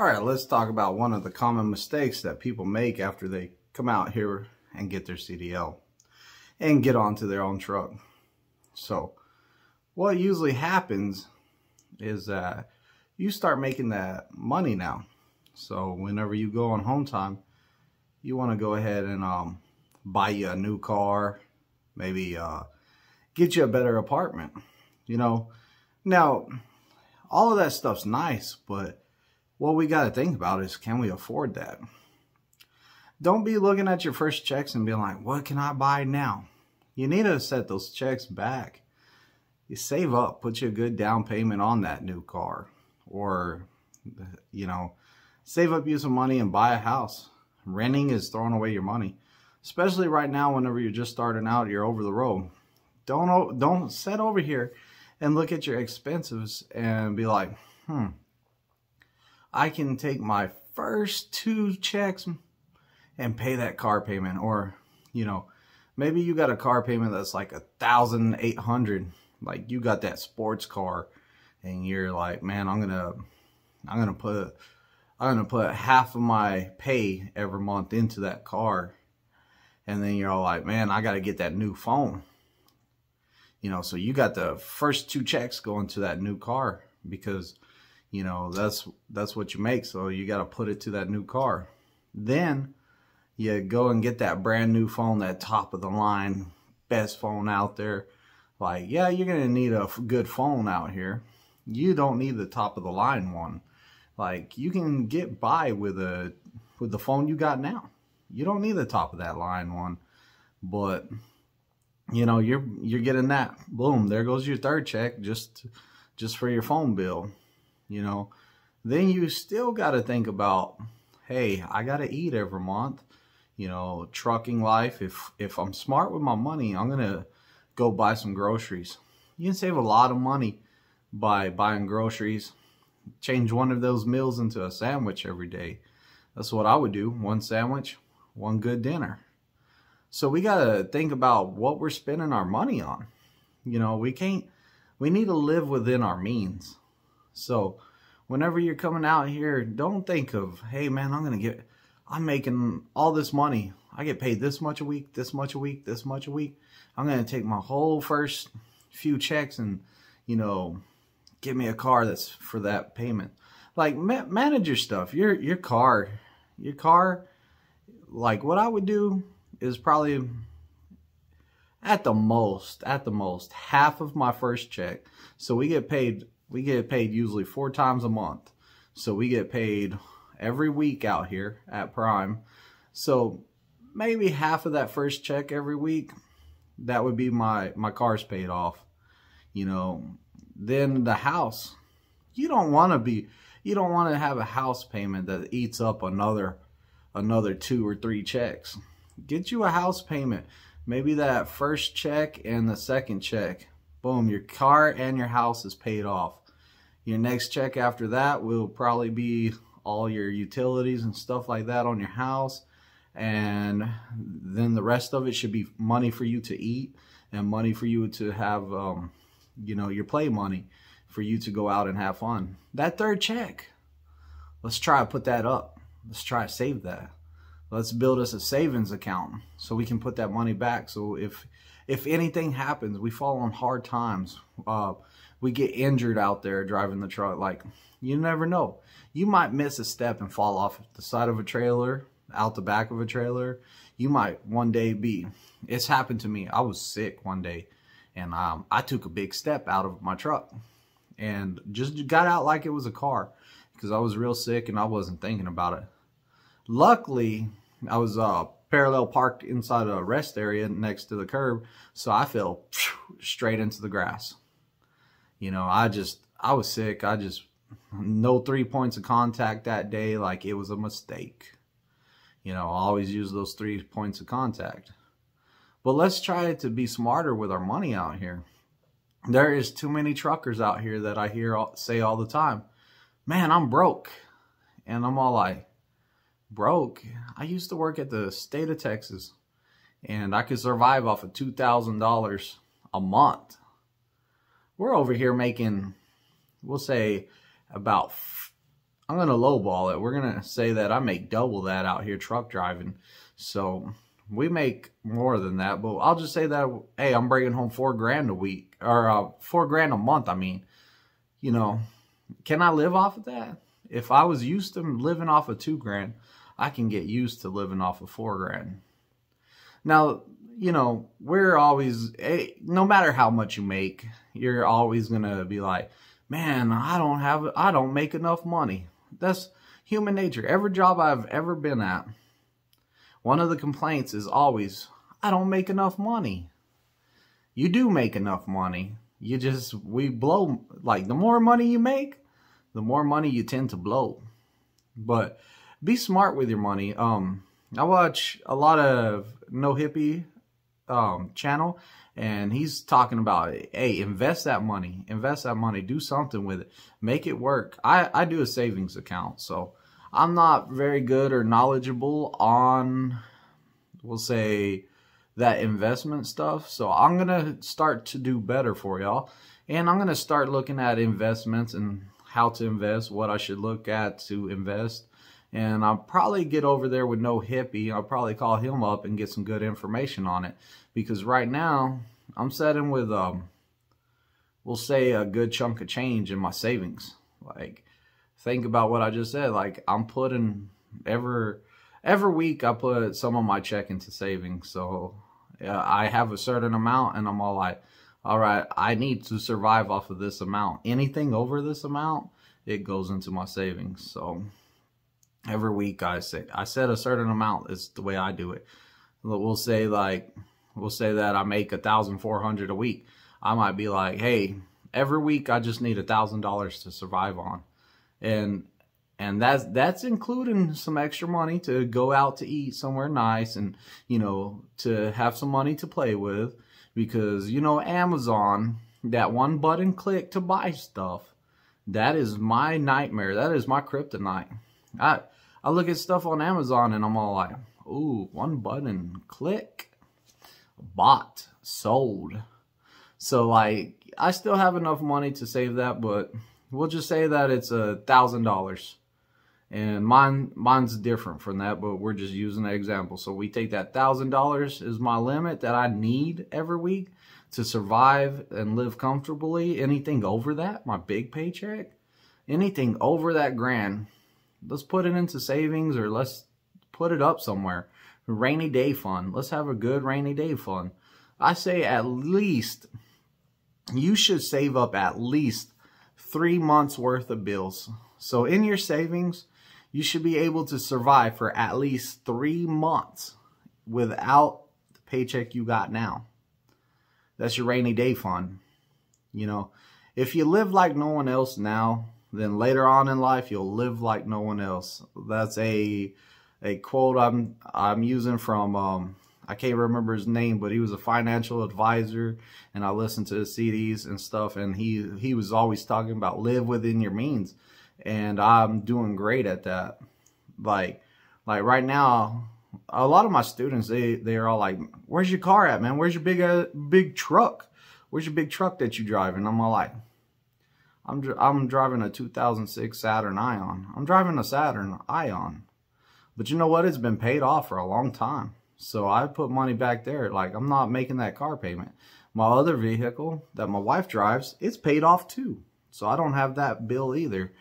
All right, let's talk about one of the common mistakes that people make after they come out here and get their CDL and get onto their own truck. So what usually happens is that you start making that money now. So whenever you go on home time, you want to go ahead and buy you a new car, maybe get you a better apartment. You know, now all of that stuff's nice, but what we got to think about is, can we afford that? Don't be looking at your first checks and being like, what can I buy now? You need to set those checks back. You save up, put you a good down payment on that new car, or, you know, save up you some money and buy a house. Renting is throwing away your money, especially right now whenever you're just starting out, you're over the road. Don't sit over here and look at your expenses and be like, I can take my first 2 checks and pay that car payment. Or, you know, maybe you got a car payment that's like $1,800. Like you got that sports car and you're like, man, I'm gonna put half of my pay every month into that car. And then you're all like, man, I got to get that new phone. You know, so you got the first 2 checks going to that new car because, you know, that's what you make. So you got to put it to that new car. Then you go and get that brand new phone, that top of the line, best phone out there. Like, yeah, you're going to need a good phone out here. You don't need the top of the line one. Like, you can get by with the phone you got now. You don't need the top of that line one. But, you know, you're getting that. Boom, there goes your 3rd check just for your phone bill. You know, then you still got to think about, hey, I got to eat every month. You know, trucking life, if I'm smart with my money, I'm going to go buy some groceries. You can save a lot of money by buying groceries. Change one of those meals into a sandwich every day. That's what I would do. 1 sandwich, 1 good dinner. So we got to think about what we're spending our money on. You know, we need to live within our means. So whenever you're coming out here, don't think of, hey man, I'm making all this money. I get paid this much a week, this much a week, this much a week. I'm going to take my whole first few checks and, you know, get me a car that's for that payment. Like, manage your stuff. Your car, like what I would do is probably at the most, half of my first check. So we get paid usually 4 times a month. So we get paid every week out here at Prime. So maybe half of that first check every week, that would be my car's paid off. You know, then the house, you don't want to have a house payment that eats up another 2 or 3 checks. Get you a house payment. Maybe that first check and the 2nd check. Boom, your car and your house is paid off. Your next check after that will probably be all your utilities and stuff like that on your house. And then the rest of it should be money for you to eat and money for you to have, you know, your play money for you to go out and have fun. That 3rd check, let's try to put that up. Let's try to save that. Let's build us a savings account so we can put that money back. So if anything happens, we fall on hard times, we get injured out there driving the truck, like, you never know. You might miss a step and fall off the side of a trailer, out the back of a trailer. You might one day it's happened to me. I was sick one day and I took a big step out of my truck and just got out like it was a car because I was real sick and I wasn't thinking about it. Luckily, I was parallel parked inside a rest area next to the curb, so I fell straight into the grass. You know, I was sick. No 3 points of contact that day, like it was a mistake. You know, I always use those 3 points of contact. But let's try to be smarter with our money out here. There is too many truckers out here that I hear say all the time, man, I'm broke. And I'm all like, broke? I used to work at the state of Texas and I could survive off of $2,000 a month. We're over here making, we'll say about gonna lowball it. We're gonna say that I make double that out here truck driving. So we make more than that, but I'll just say that, hey, I'm bringing home $4,000 a week, or $4,000 a month. I mean, you know, can I live off of that? If I was used to living off of $2,000, I can get used to living off of $4,000. Now, you know, we're always, no matter how much you make, you're always gonna be like, man, I don't make enough money. That's human nature. Every job I've ever been at, one of the complaints is always, I don't make enough money. You do make enough money. We blow, like, the more money you make, the more money you tend to blow. But be smart with your money. I watch a lot of No Hippie channel, and he's talking about, hey, invest that money, do something with it, make it work. I do a savings account, so I'm not very good or knowledgeable on, we'll say, that investment stuff. So I'm gonna start to do better for y'all, and I'm gonna start looking at investments and how to invest, what I should look at to invest. And I'll probably get over there with No Hippie. I'll probably call him up and get some good information on it. Because right now, I'm sitting with, we'll say, a good chunk of change in my savings. Like, think about what I just said. Like, I'm putting, every week, I put some of my check into savings. So, I have a certain amount, and I'm all like, all right, I need to survive off of this amount. Anything over this amount, it goes into my savings. So every week I set a certain amount. Is the way I do it. We'll say that I make $1,400 a week. I might be like, hey, every week I just need $1,000 to survive on, and that's including some extra money to go out to eat somewhere nice, and you know, to have some money to play with, because you know, Amazon, that one button click to buy stuff, that is my nightmare. That is my kryptonite. I look at stuff on Amazon and I'm all like, ooh, one button click, bought, sold. So like, I still have enough money to save that, but we'll just say that it's $1,000. And mine's different from that, but we're just using an example. So we take that $1,000 is my limit that I need every week to survive and live comfortably. Anything over that, my big paycheck, anything over that grand, let's put it into savings, or let's put it up somewhere. Rainy day fund. Let's have a good rainy day fund. I say at least, you should save up at least 3 months worth of bills. So in your savings, you should be able to survive for at least 3 months without the paycheck you got now. That's your rainy day fund. You know, if you live like no one else now, then later on in life, you'll live like no one else. That's a quote I'm using from, I can't remember his name, but he was a financial advisor, and I listened to his CDs and stuff, and he was always talking about live within your means, and I'm doing great at that. Like right now, a lot of my students, they're all like, where's your car at, man? Where's your big truck? Where's your big truck that you drive? And I'm all like, I'm driving a 2006 Saturn Ion. I'm driving a Saturn Ion. But you know what? It's been paid off for a long time. So I put money back there. Like, I'm not making that car payment. My other vehicle that my wife drives, it's paid off too. So I don't have that bill either.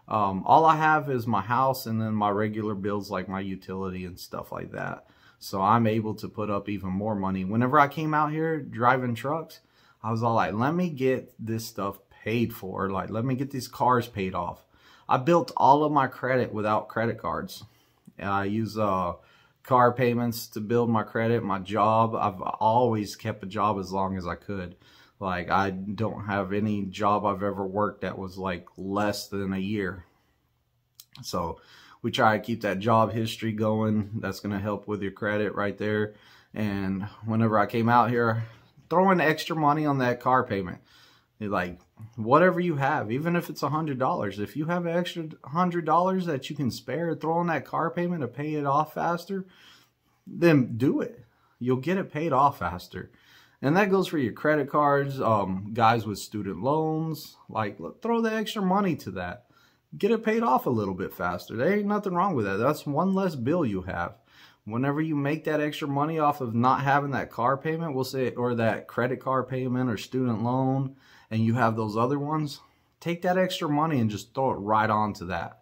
All I have is my house and then my regular bills like my utility and stuff like that. So I'm able to put up even more money. Whenever I came out here driving trucks, I was all like, let me get this stuff paid for. Like, let me get these cars paid off. I built all of my credit without credit cards. And I use car payments to build my credit. My job, I've always kept a job as long as I could. Like, I don't have any job I've ever worked that was like less than a year. So we try to keep that job history going. That's going to help with your credit right there. And whenever I came out here, throwing extra money on that car payment, like whatever you have, even if it's $100, if you have an extra $100 that you can spare, throw on that car payment to pay it off faster, then do it. You'll get it paid off faster. And that goes for your credit cards, guys with student loans. Like, throw the extra money to that. get it paid off a little bit faster. There ain't nothing wrong with that. That's one less bill you have. Whenever you make that extra money off of not having that car payment, we'll say, or that credit card payment or student loan, and you have those other ones, take that extra money and just throw it right onto that.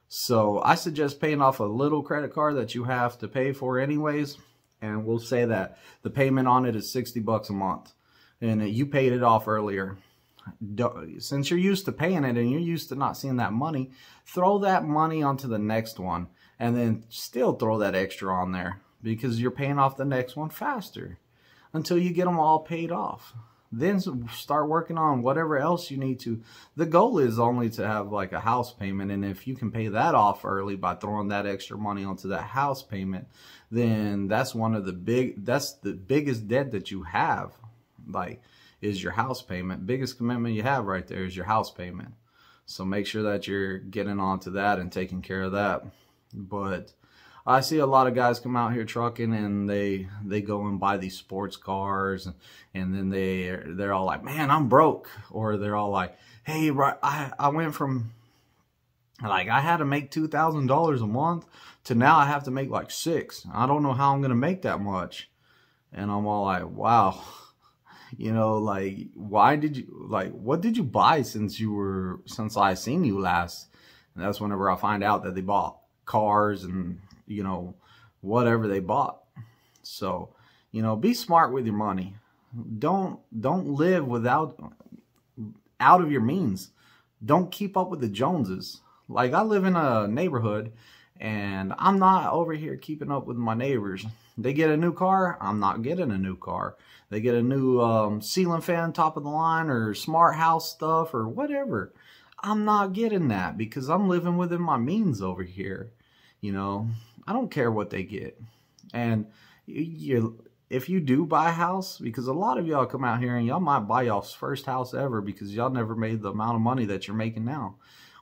So I suggest paying off a little credit card that you have to pay for anyways. And we'll say that the payment on it is $60 a month. And you paid it off earlier. Since you're used to paying it and you're used to not seeing that money, throw that money onto the next one. And then still throw that extra on there. Because you're paying off the next one faster. Until you get them all paid off. Then start working on whatever else you need to. The goal is only to have like a house payment, and if you can pay that off early by throwing that extra money onto that house payment, then that's the biggest debt that you have, like, is your house payment. Biggest commitment you have right there is your house payment. So make sure that you're getting onto that and taking care of that. But I see a lot of guys come out here trucking and they go and buy these sports cars, and then they're all like, man, I'm broke. Or they're all like, hey, I went from, like, I had to make $2,000 a month to now I have to make like $6,000. I don't know how I'm going to make that much. And I'm all like, wow, you know, like, what did you buy since I seen you last? And that's whenever I find out that they bought cars and, you know, whatever they bought. So, you know, be smart with your money. Don't live out of your means. Don't keep up with the Joneses. Like, I live in a neighborhood and I'm not over here keeping up with my neighbors. They get a new car, I'm not getting a new car. They get a new ceiling fan, top of the line, or smart house stuff or whatever. I'm not getting that because I'm living within my means over here. You know, I don't care what they get. And if you do buy a house, because a lot of y'all come out here and y'all might buy y'all's first house ever because y'all never made the amount of money that you're making now.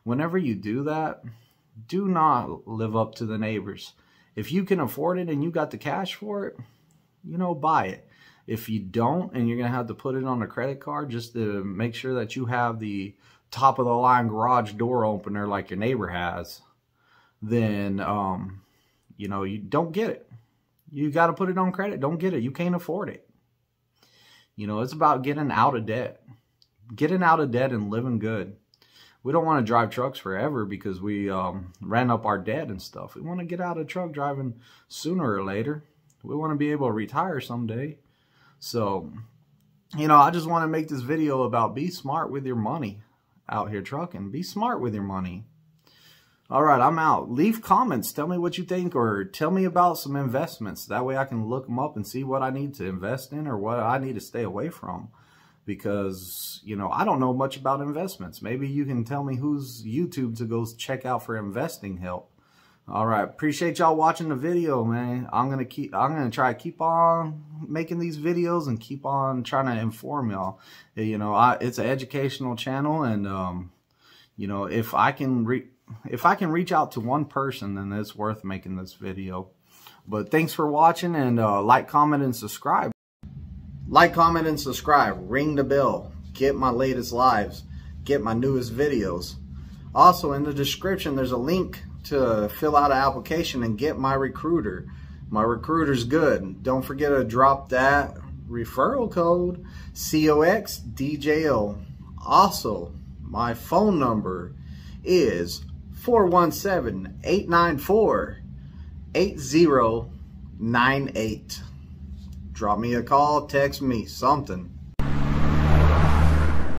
Whenever you do that, do not live up to the neighbors. If you can afford it and you got the cash for it, you know, buy it. If you don't, and you're going to have to put it on a credit card just to make sure that you have the top of the line garage door opener like your neighbor has, then, you know, you don't get it. You got to put it on credit. Don't get it. You can't afford it. You know, it's about getting out of debt. Getting out of debt and living good. We don't want to drive trucks forever because we ran up our debt and stuff. We want to get out of truck driving sooner or later. We want to be able to retire someday. So, you know, I just want to make this video about be smart with your money out here trucking. Be smart with your money. All right, I'm out. Leave comments. Tell me what you think, or tell me about some investments. That way I can look them up and see what I need to invest in or what I need to stay away from. Because, you know, I don't know much about investments. Maybe you can tell me whose YouTube to go check out for investing help. All right, appreciate y'all watching the video, man. I'm gonna try to keep on making these videos and keep on trying to inform y'all. You know, it's an educational channel, and you know, if I can reach out to one person, then it's worth making this video. But thanks for watching, and like, comment, and subscribe. Like, comment, and subscribe. Ring the bell. Get my latest lives. Get my newest videos. Also, in the description, there's a link to fill out an application and get my recruiter. My recruiter's good. Don't forget to drop that referral code, COXDJO. Also, my phone number is 417-894-8098. Drop me a call, text me, something.